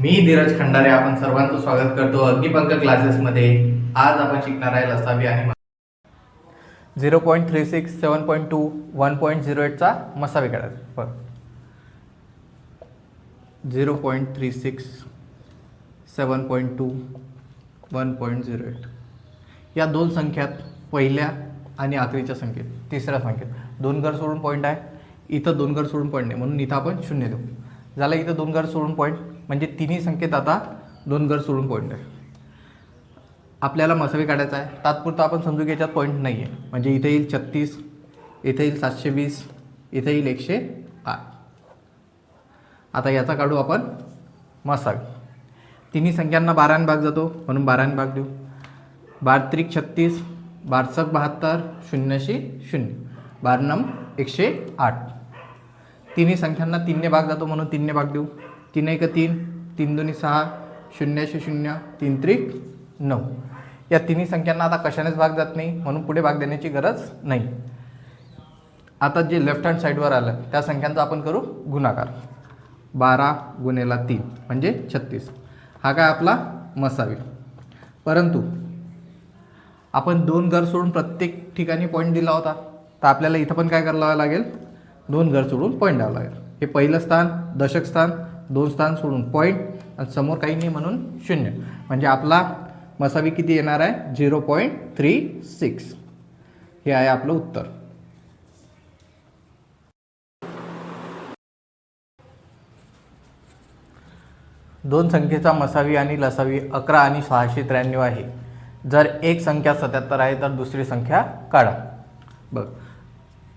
मी धीरज खंडारे आपण सर्वांचं स्वागत करतो अग्निपंख क्लासेसमध्ये. आज आपण शिकणार आहे लसावी आणि 0.36, 7.2, 1.08चा मसावी काढायचा. बघ 0.36, 7.2, 1.08 या दोन संख्यात पहिल्या आणि आखरीच्या संख्येत तिसऱ्या संख्येत दोन घर सोडून पॉईंट आहे. इथं दोन घर सोडून पॉईंट नाही म्हणून इथं आपण शून्य देऊ. झालं इथं दोन घर सोडून पॉईंट म्हणजे तिन्ही संख्येत आता दोन घर सोडून पॉईंट आहे. आपल्याला मसावी काढायचा आहे. तात्पुरता आपण समजू की याच्यात पॉईंट नाही आहे म्हणजे इथे येईल 36, इथे येईल 720, इथे येईल 108. आता याचा काढू आपण मसावी. तिन्ही संख्यांना 12 भाग जातो म्हणून 12 भाग देऊ. 12 36, 12 72, 0 0, 12 108. तिन्ही संख्यांना 3 भाग जातो म्हणून 3 भाग देऊ. 3 1 3, 3 2 6, 0 0, 3 3 9. या तिन्ही संख्यांना आता कशानेच भाग जात नाही म्हणून पुढे भाग देण्याची गरज नाही. आता जे लेफ्ट हँड साईडवर आलं त्या संख्यांचा आपण करू गुणाकार. 12 गुणेला 3 म्हणजे 36. हा काय आपला मसावी. परंतु आपण दोन घर सोडून प्रत्येक ठिकाणी पॉईंट दिला होता तर आपल्याला इथं पण काय करावं लागेल, दोन घर सोडून पॉईंट द्यावं लागेल. हे पहिलं स्थान दशक स्थान, दोन स्थान सोडून पॉईंट आणि समोर काही नाही म्हणून 0 म्हणजे आपला मसावी किती येणार आहे 0.36. हे आहे आपलं उत्तर. दोन संख्येचा मसावी आणि लसावी 11 आणि 693 आहे. जर एक संख्या 77 आहे तर दुसरी संख्या काढा. बघ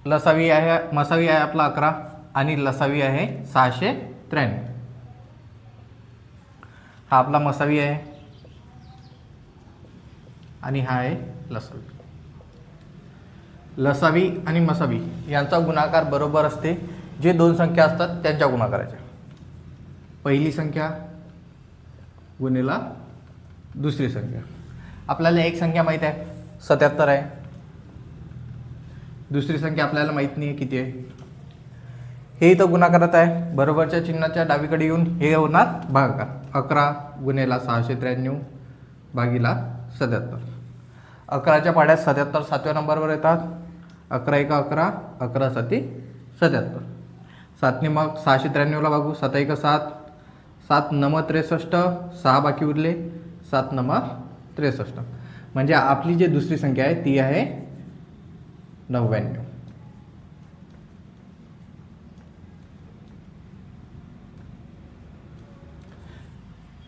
लसावी आहे मसावी आहे आपला 11 आणि लसावी आहे 693. हा आपला मसावी आहे आणि हा आहे लसावी. लसावी आणि मसावी यांचा गुणाकार बरोबर असते जे दोन संख्या असतात त्यांच्या गुणाकाराच्या. पहिली संख्या गुणिला दुसरी संख्या. आपल्याला एक संख्या माहीत आहे 77 आहे. दुसरी संख्या आपल्याला माहीत नाही आहे किती आहे. हे इथं गुणाकारात आहे. बरोबरच्या चिन्हाच्या डावीकडे येऊन हे होणार भागाकार. 11 गुणिला 693 भागिला 77. 11च्या पाड्यात 77 सातव्या नंबरवर येतात. 11 1 11, 11 7 77. 7ने मग 693ला भागू. 7 1 7, 7 9 63, 6 बाकी उरले. 7 9 63 म्हणजे आपली जी दुसरी संख्या आहे ती आहे 99.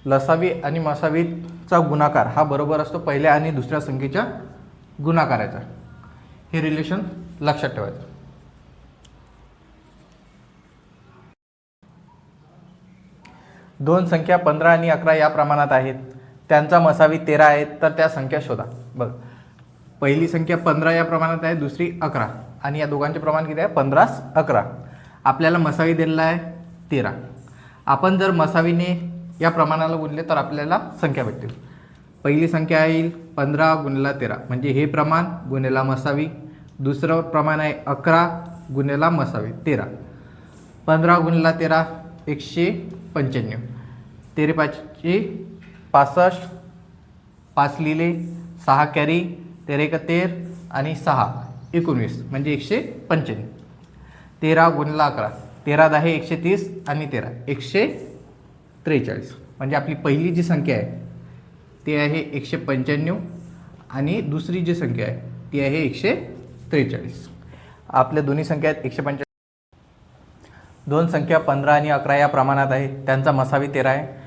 लसावी आणि मसावीचा गुणाकार हा बरोबर असतो पहिल्या आणि दुसऱ्या संख्येच्या गुणाकाराचा. हे रिलेशन लक्षात ठेवायचं. दोन संख्या 15 आणि 11 या प्रमाणात आहेत. त्यांचा मसावी 13 आहे तर त्या संख्या शोधा. बघ पहिली संख्या 15 या प्रमाणात आहे, दुसरी 11 आणि या दोघांचे प्रमाण किती आहे 15 11. आपल्याला मसावी दिलेला आहे 13. आपण जर मसावीने या प्रमाणाला गुणले तर आपल्याला संख्या भेटतील. पहिली संख्या येईल 15 गुणिला 13 म्हणजे हे प्रमाण गुणिला मसावी. दुसरं प्रमाण आहे 11 गुणिला मसावी 13. 15 गुणिला 13 195. 13 5 65, 5 लिहिले, 6 कॅरी, 13 1 13 आणि 6 19 म्हणजे 195. 13 गुणिला 11 13 10 130 आणि 13 143 म्हणजे आपली पहिली जी संख्या आहे ती आहे 195 आणि दुसरी जी संख्या आहे ती आहे 143. आपल्या दोन्ही संख्या आहेत 195. दोन संख्या 15 आणि 11 या प्रमाणात आहे. त्यांचा मसावी 13 आहे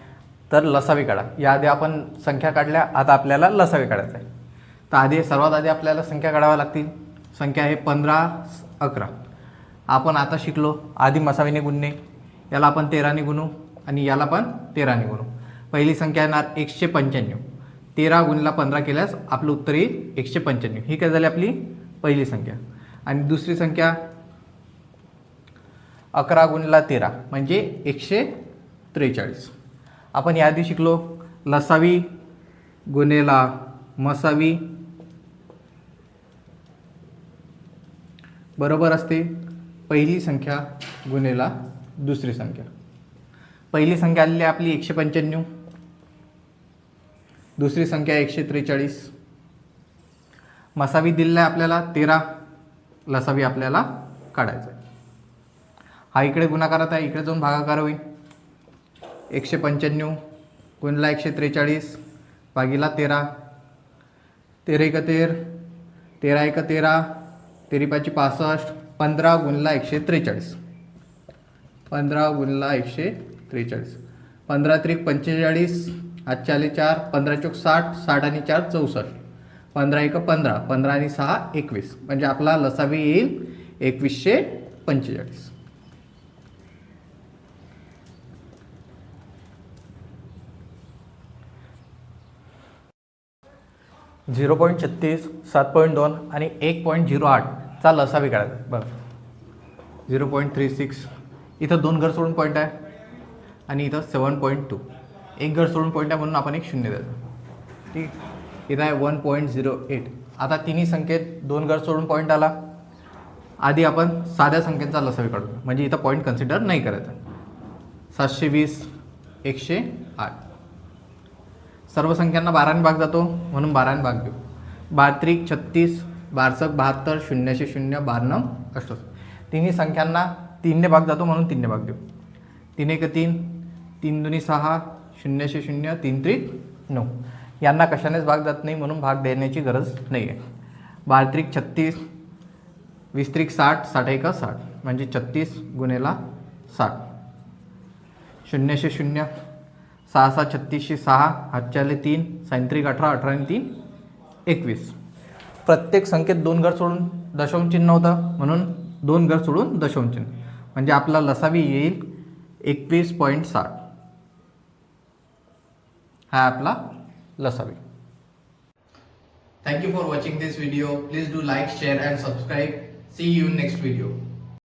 तर लसावी काढा. याआधी आपण संख्या काढल्या, आता आपल्याला लसावी काढायचं आहे. तर सर्वात आधी आपल्याला संख्या काढाव्या लागतील. संख्या आहे 15 11. आपण आता शिकलो आधी मसावीने गुणणे. याला आपण 13ने गुणू आणि याला पण 13ने गुणू. पहिली संख्या येणार 195. 13 गुणिला 15 केल्यास आपलं उत्तर येईल 195. ही काय झाली आपली पहिली संख्या. आणि दुसरी संख्या 11 गुणिला 13 म्हणजे 143. आपण याआधी शिकलो लसावी गुणिला मसावी बरोबर असते पहिली संख्या गुणिला दुसरी संख्या. पहिली संख्या आलेली आहे आपली 195, दुसरी संख्या 143. मसावी दिलेला आहे आपल्याला 13, लसावी आपल्याला काढायचा आहे. हा इकडे गुणाकारात आहे, इकडे जाऊन भागाकार होईल. 195 गुणला 143 भागीला 13, 13 एक 13, 13 एक 13, 13 पाची 65, 15 गुणला 143, 15 गुणला 143, 15 त्रिक 45, आजचे आले 4, 15 चौक 60, 60 आणि 4 64, 15 एक 15, 15 आणि 6 21, म्हणजे आपला लसावी येईल 2145. 0.36, 7.2 आणि 1.08 चा लसावी काढायचा. बघा 0.36 इथं 2 घर सोडून पॉईंट आहे आणि इथं 7.2 एक घर सोडून पॉईंट आहे म्हणून आपण एक शून्य द्यायचं. ठीक, इथं आहे 1.08. आता तिन्ही संख्येत 2 घर सोडून पॉईंट आला. आधी आपण साध्या संख्येचा लसावी काढू, म्हणजे इथं पॉईंट कन्सिडर नाही करायचा. 720, 108. सर्व संख्यांना 12 भाग जातो म्हणून 12 भाग देऊ. 12 36, 12 72, 0 0, 12 68. तिन्ही संख्यांना 3 भाग जातो म्हणून 3 भाग देऊ. 3 एक 3, 3 दुनी 6, 0 0, 3 त्रिक 9. यांना कशानेच भाग जात नाही म्हणून भाग देण्याची गरज नाही आहे. 12 त्रिक 36, 20 त्रिक 60, 60 एक 60, म्हणजे 36 गुणेला 60. 0 0, 6 6 36, 6 हातच्याले 3, 6 त्रिक 18, 18 आणि 3 21. प्रत्येक संख्येत 2 घर सोडून दशांश चिन्ह होतं म्हणून 2 घर सोडून दशांश चिन्ह, म्हणजे आपला लसावी येईल 21.60. हा आपला लसावी. Thank you for watching this video. Please do like, share and subscribe. See you in next video.